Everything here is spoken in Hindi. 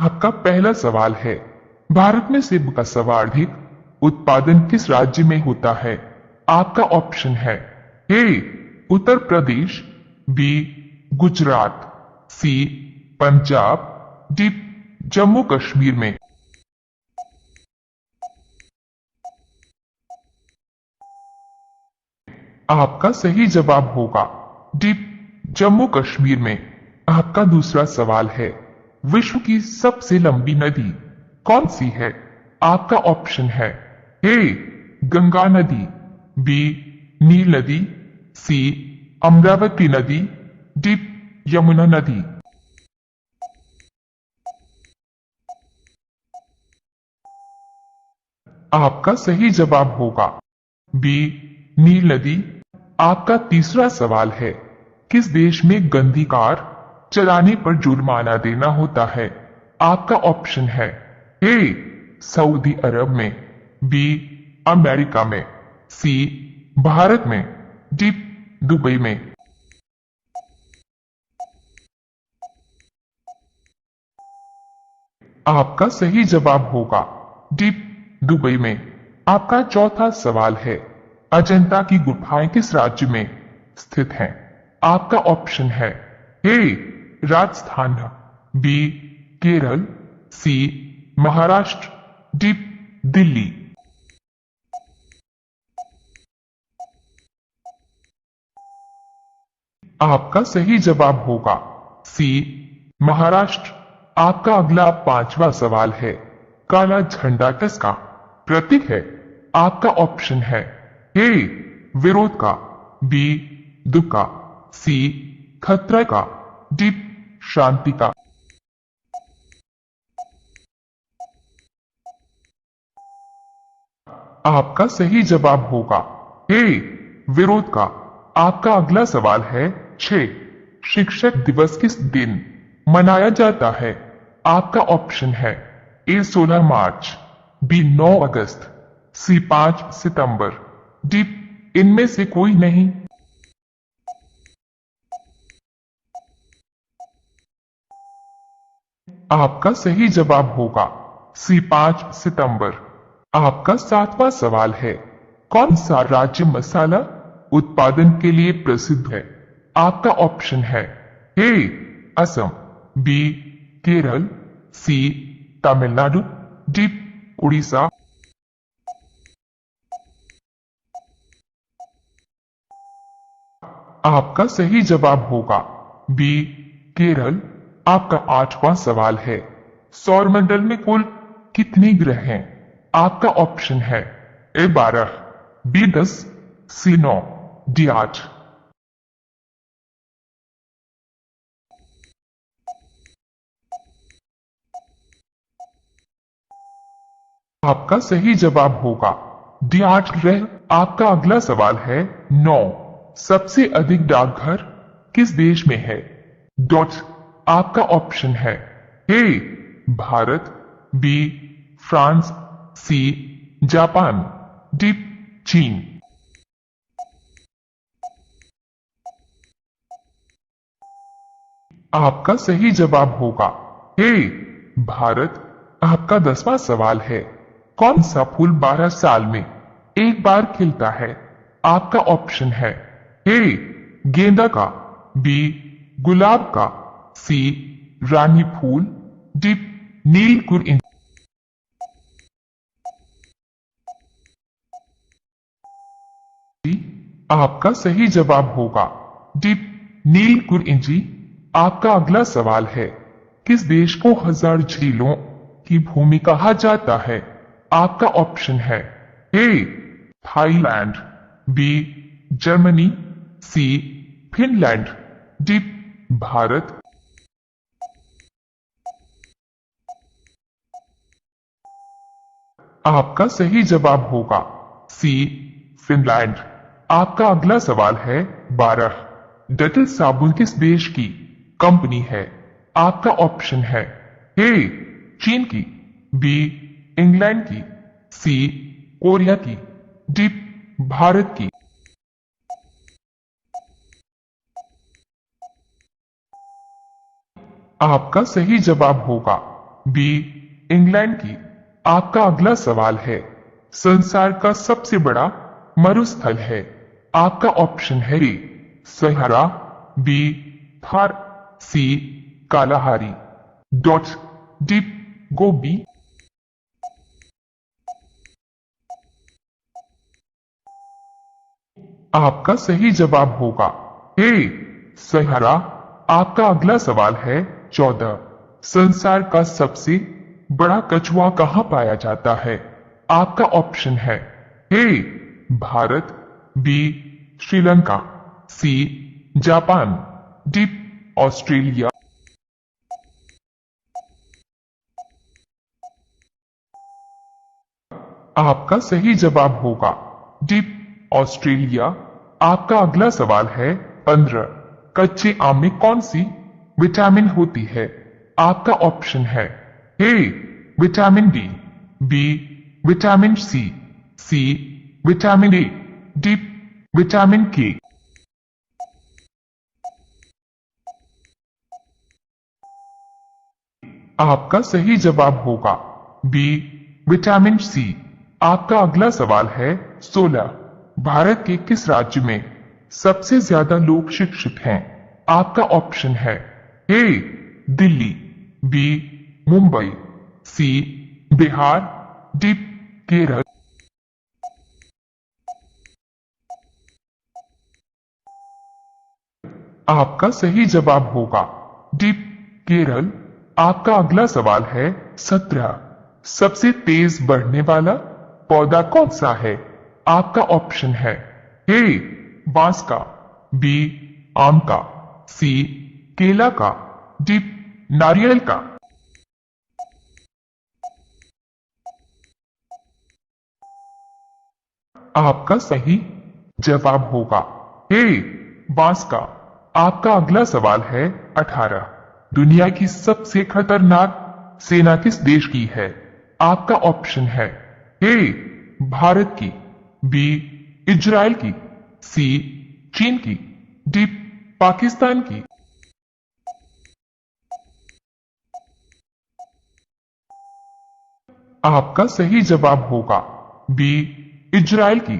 आपका पहला सवाल है, भारत में सेब का सर्वाधिक उत्पादन किस राज्य में होता है? आपका ऑप्शन है ए उत्तर प्रदेश, बी गुजरात, सी पंजाब, डी जम्मू कश्मीर में। आपका सही जवाब होगा डी जम्मू कश्मीर में। आपका दूसरा सवाल है, विश्व की सबसे लंबी नदी कौन सी है? आपका ऑप्शन है ए गंगा नदी, बी नील नदी, सी अमरावती नदी, डी यमुना नदी। आपका सही जवाब होगा बी नील नदी। आपका तीसरा सवाल है, किस देश में गंदी कार चलाने पर जुर्माना देना होता है? आपका ऑप्शन है ए सऊदी अरब में, बी अमेरिका में, सी भारत में, डी दुबई में। आपका सही जवाब होगा डी दुबई में। आपका चौथा सवाल है, अजंता की गुफाएं किस राज्य में स्थित हैं? आपका ऑप्शन है ए राजस्थान, बी केरल, सी महाराष्ट्र, डी दिल्ली। आपका सही जवाब होगा सी महाराष्ट्र। आपका अगला पांचवा सवाल है, काला झंडा किसका प्रतीक है? आपका ऑप्शन है ए विरोध का, बी दुख का, सी खतरा का, डी शांति का। आपका सही जवाब होगा ए विरोध का। आपका अगला सवाल है 6 शिक्षक दिवस किस दिन मनाया जाता है? आपका ऑप्शन है ए 16 मार्च, बी 9 अगस्त, सी 5 सितंबर, डी इनमें से कोई नहीं। आपका सही जवाब होगा सी 5 सितंबर। आपका सातवां सवाल है, कौन सा राज्य मसाला उत्पादन के लिए प्रसिद्ध है? आपका ऑप्शन है ए असम, बी केरल, सी तमिलनाडु, डी उड़ीसा। आपका सही जवाब होगा बी केरल। आपका आठवां सवाल है, सौरमंडल में कुल कितने ग्रह हैं? आपका ऑप्शन है ए 12, बी 10, सी 9, डी 8। आपका सही जवाब होगा डी 8 ग्रह। आपका अगला सवाल है 9 सबसे अधिक डाकघर किस देश में है? डॉट। आपका ऑप्शन है A Bharat, B France, C Japan, D चीन। आपका सही जवाब होगा ए भारत। आपका 10वां सवाल है, कौन सा फूल 12 साल में एक बार खिलता है? आपका ऑप्शन है ए गेंदा का, बी गुलाब का, सी रानी फूल, डी नीलकुर। आपका सही जवाब होगा डी नीलकुर इंची। आपका अगला सवाल है, किस देश को 1000 झीलों की भूमि कहा जाता है? आपका ऑप्शन है A Thailand, B Germany, C Finland, D Bharat. आपका सही जवाब होगा सी फिनलैंड। आपका अगला सवाल है 12, डेटल साबुन किस देश की कंपनी है? आपका ऑप्शन है ए चीन की, बी इंग्लैंड की, सी कोरिया की, डी भारत की। आपका सही जवाब होगा बी इंग्लैंड की। आपका अगला सवाल है, संसार का सबसे बड़ा मरुस्थल है। आपका ऑप्शन है ए सहारा, बी थार, सी कालाहारी, डॉट डीप गोबी। आपका सही जवाब होगा ए सहारा। आपका अगला सवाल है 14। संसार का सबसे बड़ा कछुआ कहाँ पाया जाता है? आपका ऑप्शन है A Bharat, B Sri Lanka, C Japan, D Australia. आपका सही जवाब होगा डी ऑस्ट्रेलिया। आपका अगला सवाल है 15। कच्चे आम में कौन सी विटामिन होती है? आपका ऑप्शन है A vitamin D, B vitamin C vitamin A, D vitamin K. आपका सही जवाब होगा बी विटामिन सी। आपका अगला सवाल है 16। भारत के किस राज्य में सबसे ज्यादा लोग शिक्षित हैं? आपका ऑप्शन है ए दिल्ली, बी मुंबई, सी बिहार, डी केरल। आपका सही जवाब होगा डी केरल। आपका अगला सवाल है 17। सबसे तेज बढ़ने वाला पौधा कौन सा है? आपका ऑप्शन है ए बांस का, बी आम का, सी केला का, डी नारियल का। आपका सही जवाब होगा ए बांस का। आपका अगला सवाल है 18। दुनिया की सबसे खतरनाक सेना किस देश की है? आपका ऑप्शन है ए भारत की, बी इजराइल की, सी चीन की, डी पाकिस्तान की। आपका सही जवाब होगा बी इजराइल की।